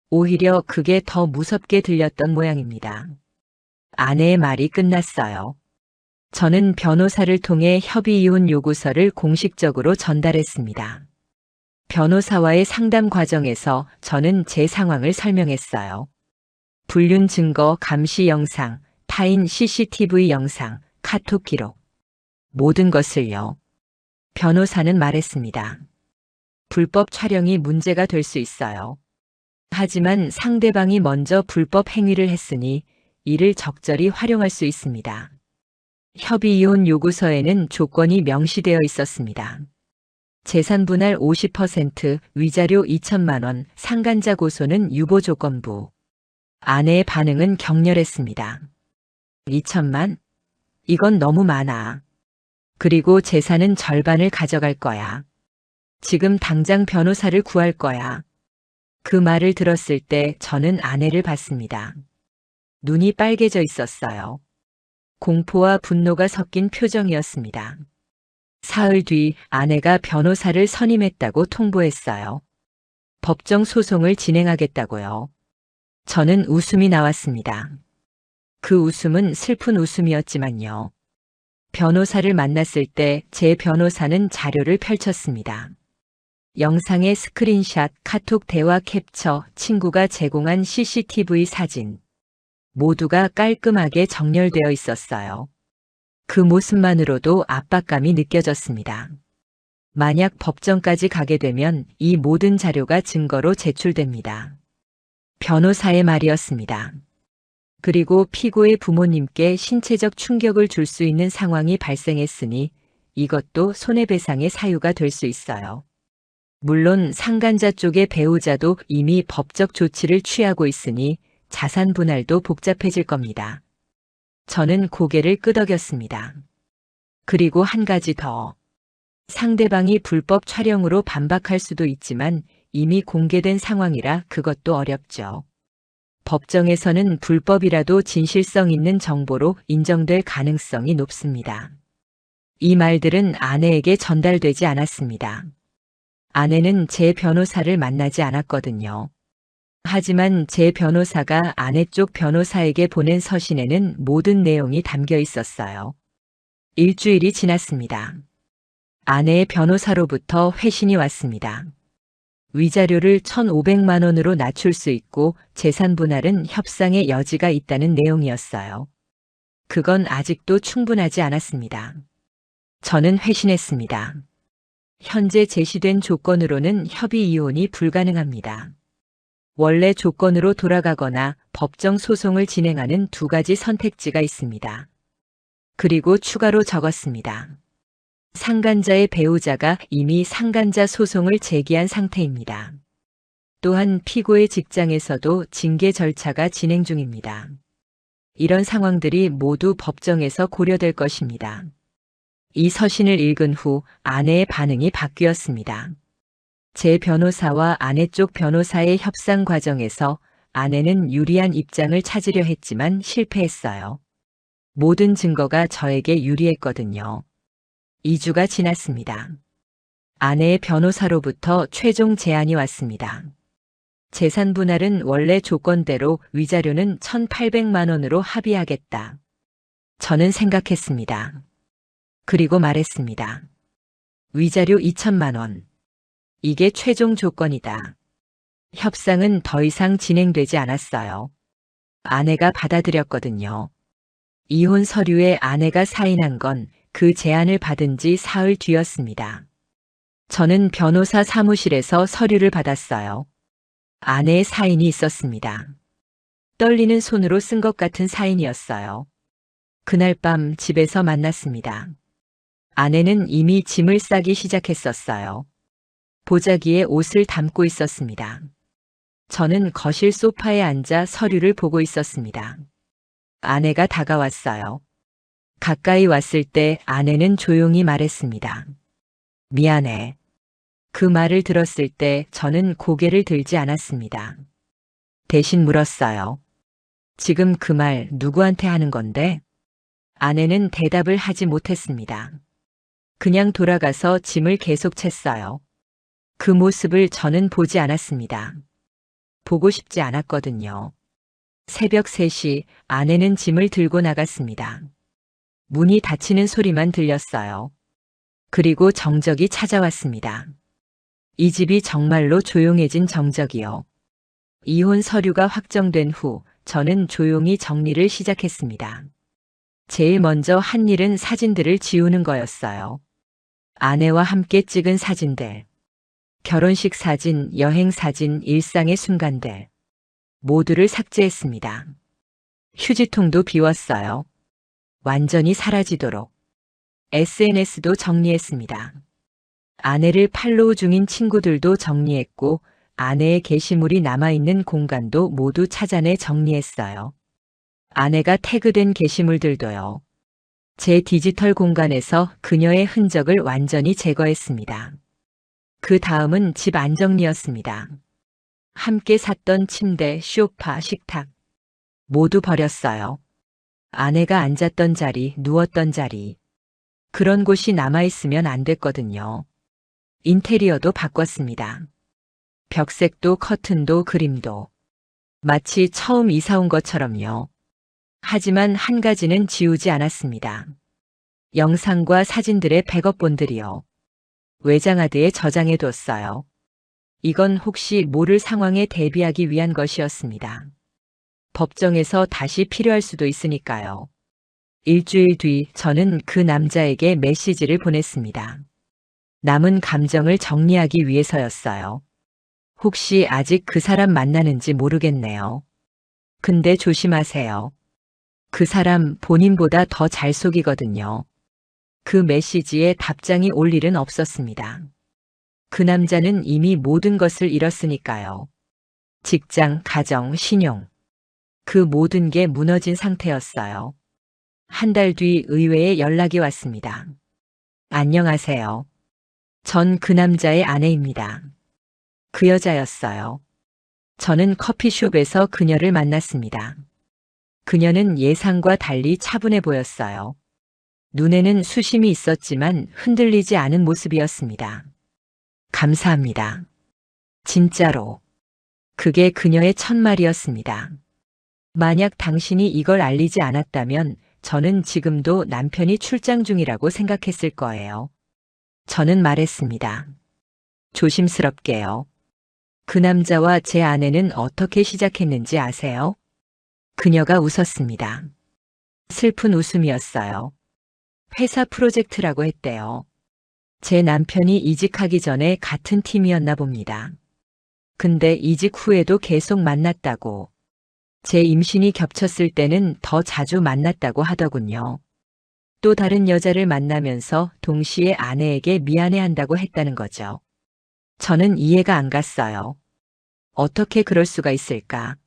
오히려 그게 더 무섭게 들렸던 모양입니다. 아내의 말이 끝났어요. 저는 변호사를 통해 협의 이혼 요구서를 공식적으로 전달했습니다. 변호사와의 상담 과정에서 저는 제 상황을 설명했어요. 불륜 증거, 감시 영상, 타인 CCTV 영상, 카톡 기록. 모든 것을요. 변호사는 말했습니다. 불법 촬영이 문제가 될 수 있어요. 하지만 상대방이 먼저 불법 행위를 했으니 이를 적절히 활용할 수 있습니다. 협의 이혼 요구서에는 조건이 명시되어 있었습니다. 재산 분할 50%, 위자료 2천만 원, 상간자 고소는 유보 조건부. 아내의 반응은 격렬했습니다. 2천만? 이건 너무 많아. 그리고 재산은 절반을 가져갈 거야. 지금 당장 변호사를 구할 거야. 그 말을 들었을 때 저는 아내를 봤습니다. 눈이 빨개져 있었어요. 공포와 분노가 섞인 표정이었습니다. 사흘 뒤 아내가 변호사를 선임했다고 통보했어요. 법정 소송을 진행하겠다고요. 저는 웃음이 나왔습니다. 그 웃음은 슬픈 웃음이었지만요. 변호사를 만났을 때 제 변호사는 자료를 펼쳤습니다. 영상의 스크린샷, 카톡 대화 캡처, 친구가 제공한 CCTV 사진. 모두가 깔끔하게 정렬되어 있었어요. 그 모습만으로도 압박감이 느껴졌습니다. 만약 법정까지 가게 되면 이 모든 자료가 증거로 제출됩니다. 변호사의 말이었습니다. 그리고 피고의 부모님께 신체적 충격을 줄 수 있는 상황이 발생했으니 이것도 손해배상의 사유가 될 수 있어요. 물론 상간자 쪽의 배우자도 이미 법적 조치를 취하고 있으니 자산 분할도 복잡해질 겁니다. 저는 고개를 끄덕였습니다. 그리고 한 가지 더. 상대방이 불법 촬영으로 반박할 수도 있지만 이미 공개된 상황이라 그것도 어렵죠. 법정에서는 불법이라도 진실성 있는 정보로 인정될 가능성이 높습니다. 이 말들은 아내에게 전달되지 않았습니다. 아내는 제 변호사를 만나지 않았거든요. 하지만 제 변호사가 아내 쪽 변호사에게 보낸 서신에는 모든 내용이 담겨 있었어요. 일주일이 지났습니다. 아내의 변호사로부터 회신이 왔습니다. 위자료를 1,500만 원으로 낮출 수 있고 재산 분할은 협상의 여지가 있다는 내용이었어요. 그건 아직도 충분하지 않았습니다. 저는 회신했습니다. 현재 제시된 조건으로는 협의 이혼이 불가능합니다. 원래 조건으로 돌아가거나 법정 소송을 진행하는 두 가지 선택지가 있습니다. 그리고 추가로 적었습니다. 상간자의 배우자가 이미 상간자 소송을 제기한 상태입니다. 또한 피고의 직장에서도 징계 절차가 진행 중입니다. 이런 상황들이 모두 법정에서 고려될 것입니다. 이 서신을 읽은 후 아내의 반응이 바뀌었습니다. 제 변호사와 아내 쪽 변호사의 협상 과정에서 아내는 유리한 입장을 찾으려 했지만 실패했어요. 모든 증거가 저에게 유리했거든요. 2주가 지났습니다. 아내의 변호사로부터 최종 제안이 왔습니다. 재산 분할은 원래 조건대로 위자료는 1,800만 원으로 합의하겠다. 저는 생각했습니다. 그리고 말했습니다. 위자료 2천만 원. 이게 최종 조건이다. 협상은 더 이상 진행되지 않았어요. 아내가 받아들였거든요. 이혼 서류에 아내가 사인한 건 그 제안을 받은 지 사흘 뒤였습니다. 저는 변호사 사무실에서 서류를 받았어요. 아내의 사인이 있었습니다. 떨리는 손으로 쓴 것 같은 사인이었어요. 그날 밤 집에서 만났습니다. 아내는 이미 짐을 싸기 시작했었어요. 보자기에 옷을 담고 있었습니다. 저는 거실 소파에 앉아 서류를 보고 있었습니다. 아내가 다가왔어요. 가까이 왔을 때 아내는 조용히 말했습니다. 미안해. 그 말을 들었을 때 저는 고개를 들지 않았습니다. 대신 물었어요. 지금 그 말 누구한테 하는 건데? 아내는 대답을 하지 못했습니다. 그냥 돌아가서 짐을 계속 챘어요. 그 모습을 저는 보지 않았습니다. 보고 싶지 않았거든요. 새벽 3시 아내는 짐을 들고 나갔습니다. 문이 닫히는 소리만 들렸어요. 그리고 정적이 찾아왔습니다. 이 집이 정말로 조용해진 정적이요. 이혼 서류가 확정된 후 저는 조용히 정리를 시작했습니다. 제일 먼저 한 일은 사진들을 지우는 거였어요. 아내와 함께 찍은 사진들, 결혼식 사진, 여행 사진, 일상의 순간들, 모두를 삭제했습니다. 휴지통도 비웠어요. 완전히 사라지도록. SNS도 정리했습니다. 아내를 팔로우 중인 친구들도 정리했고 아내의 게시물이 남아있는 공간도 모두 찾아내 정리했어요. 아내가 태그된 게시물들도요. 제 디지털 공간에서 그녀의 흔적을 완전히 제거했습니다. 그 다음은 집 안정리였습니다. 함께 샀던 침대, 소파, 식탁 모두 버렸어요. 아내가 앉았던 자리, 누웠던 자리. 그런 곳이 남아있으면 안 됐거든요. 인테리어도 바꿨습니다. 벽색도 커튼도 그림도. 마치 처음 이사 온 것처럼요. 하지만 한 가지는 지우지 않았습니다. 영상과 사진들의 백업본들이요. 외장하드에 저장해뒀어요. 이건 혹시 모를 상황에 대비하기 위한 것이었습니다. 법정에서 다시 필요할 수도 있으니까요. 일주일 뒤 저는 그 남자에게 메시지를 보냈습니다. 남은 감정을 정리하기 위해서였어요. 혹시 아직 그 사람 만나는지 모르겠네요. 근데 조심하세요. 그 사람 본인보다 더 잘 속이거든요. 그 메시지에 답장이 올 일은 없었습니다. 그 남자는 이미 모든 것을 잃었으니까요. 직장, 가정, 신용. 그 모든 게 무너진 상태였어요. 한 달 뒤 의외에 연락이 왔습니다. 안녕하세요. 전 그 남자의 아내입니다. 그 여자였어요. 저는 커피숍에서 그녀를 만났습니다. 그녀는 예상과 달리 차분해 보였어요. 눈에는 수심이 있었지만 흔들리지 않은 모습이었습니다. 감사합니다. 진짜로. 그게 그녀의 첫말이었습니다. 만약 당신이 이걸 알리지 않았다면 저는 지금도 남편이 출장 중이라고 생각했을 거예요. 저는 말했습니다. 조심스럽게요. 그 남자와 제 아내는 어떻게 시작했는지 아세요? 그녀가 웃었습니다. 슬픈 웃음이었어요. 회사 프로젝트라고 했대요. 제 남편이 이직하기 전에 같은 팀이었나 봅니다. 근데 이직 후에도 계속 만났다고. 제 임신이 겹쳤을 때는 더 자주 만났다고 하더군요. 또 다른 여자를 만나면서 동시에 아내에게 미안해한다고 했다는 거죠. 저는 이해가 안 갔어요. 어떻게 그럴 수가 있을까?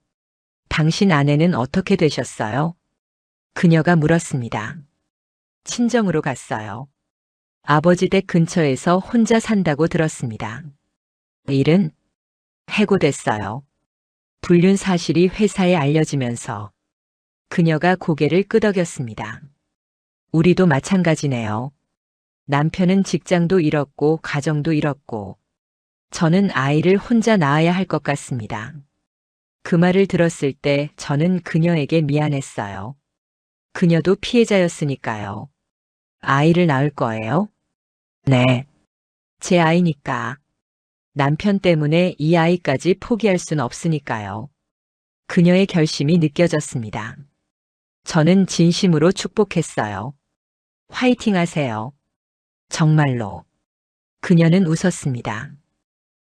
당신 아내는 어떻게 되셨어요? 그녀가 물었습니다. 친정으로 갔어요. 아버지 댁 근처에서 혼자 산다고 들었습니다. 일은 해고됐어요. 불륜 사실이 회사에 알려지면서 그녀가 고개를 끄덕였습니다. 우리도 마찬가지네요. 남편은 직장도 잃었고 가정도 잃었고 저는 아이를 혼자 낳아야 할 것 같습니다. 그 말을 들었을 때 저는 그녀에게 미안했어요. 그녀도 피해자였으니까요. 아이를 낳을 거예요? 네. 제 아이니까. 남편 때문에 이 아이까지 포기할 순 없으니까요. 그녀의 결심이 느껴졌습니다. 저는 진심으로 축복했어요. 화이팅 하세요. 정말로. 그녀는 웃었습니다.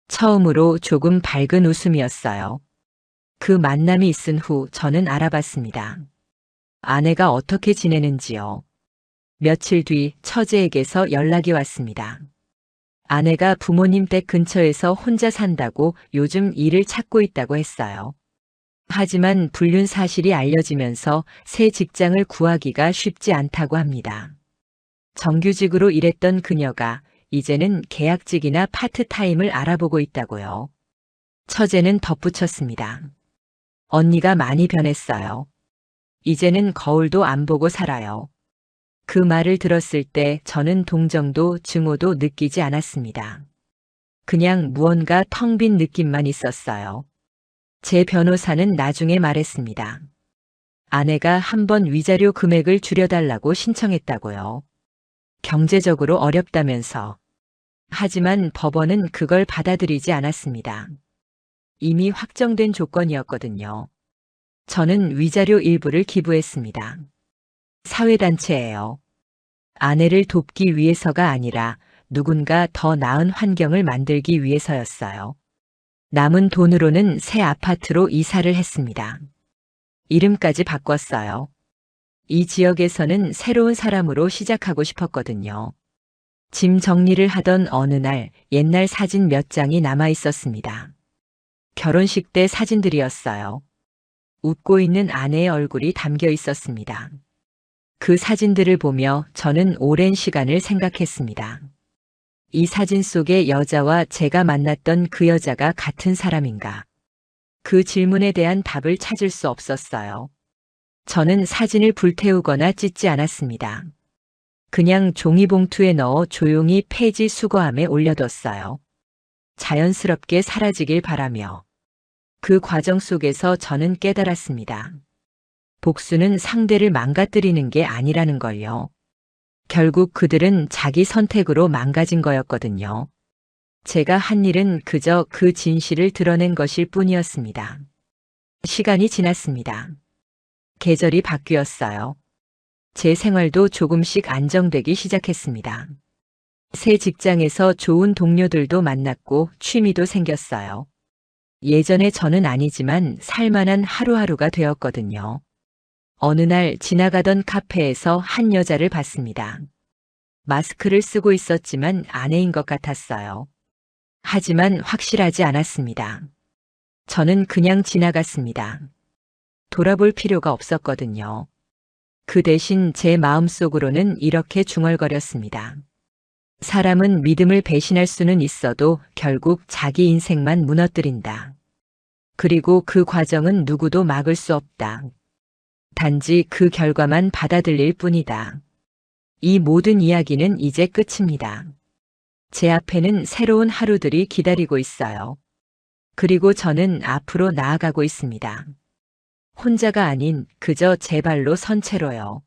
처음으로 조금 밝은 웃음이었어요. 그 만남이 있은 후 저는 알아봤습니다. 아내가 어떻게 지내는지요. 며칠 뒤 처제에게서 연락이 왔습니다. 아내가 부모님 댁 근처에서 혼자 산다고 요즘 일을 찾고 있다고 했어요. 하지만 불륜 사실이 알려지면서 새 직장을 구하기가 쉽지 않다고 합니다. 정규직으로 일했던 그녀가 이제는 계약직이나 파트타임을 알아보고 있다고요. 처제는 덧붙였습니다. 언니가 많이 변했어요. 이제는 거울도 안 보고 살아요. 그 말을 들었을 때 저는 동정도 증오도 느끼지 않았습니다. 그냥 무언가 텅 빈 느낌만 있었어요. 제 변호사는 나중에 말했습니다. 아내가 한번 위자료 금액을 줄여달라고 신청했다고요. 경제적으로 어렵다면서. 하지만 법원은 그걸 받아들이지 않았습니다. 이미 확정된 조건이었거든요. 저는 위자료 일부를 기부했습니다. 사회단체예요. 아내를 돕기 위해서가 아니라 누군가 더 나은 환경을 만들기 위해서였어요. 남은 돈으로는 새 아파트로 이사를 했습니다. 이름까지 바꿨어요. 이 지역에서는 새로운 사람으로 시작하고 싶었거든요. 짐 정리를 하던 어느 날 옛날 사진 몇 장이 남아 있었습니다. 결혼식 때 사진들이었어요. 웃고 있는 아내의 얼굴이 담겨 있었습니다. 그 사진들을 보며 저는 오랜 시간을 생각했습니다. 이 사진 속의 여자와 제가 만났던 그 여자가 같은 사람인가? 그 질문에 대한 답을 찾을 수 없었어요. 저는 사진을 불태우거나 찢지 않았습니다. 그냥 종이봉투에 넣어 조용히 폐지 수거함에 올려뒀어요. 자연스럽게 사라지길 바라며. 그 과정 속에서 저는 깨달았습니다. 복수는 상대를 망가뜨리는 게 아니라는 걸요. 결국 그들은 자기 선택으로 망가진 거였거든요. 제가 한 일은 그저 그 진실을 드러낸 것일 뿐이었습니다. 시간이 지났습니다. 계절이 바뀌었어요. 제 생활도 조금씩 안정되기 시작했습니다. 새 직장에서 좋은 동료들도 만났고 취미도 생겼어요. 예전에 저는 아니지만 살만한 하루하루가 되었거든요. 어느 날 지나가던 카페에서 한 여자를 봤습니다. 마스크를 쓰고 있었지만 아내인 것 같았어요. 하지만 확실하지 않았습니다. 저는 그냥 지나갔습니다. 돌아볼 필요가 없었거든요. 그 대신 제 마음속으로는 이렇게 중얼거렸습니다. 사람은 믿음을 배신할 수는 있어도 결국 자기 인생만 무너뜨린다. 그리고 그 과정은 누구도 막을 수 없다. 단지 그 결과만 받아들일 뿐이다. 이 모든 이야기는 이제 끝입니다. 제 앞에는 새로운 하루들이 기다리고 있어요. 그리고 저는 앞으로 나아가고 있습니다. 혼자가 아닌 그저 제 발로 선 채로요.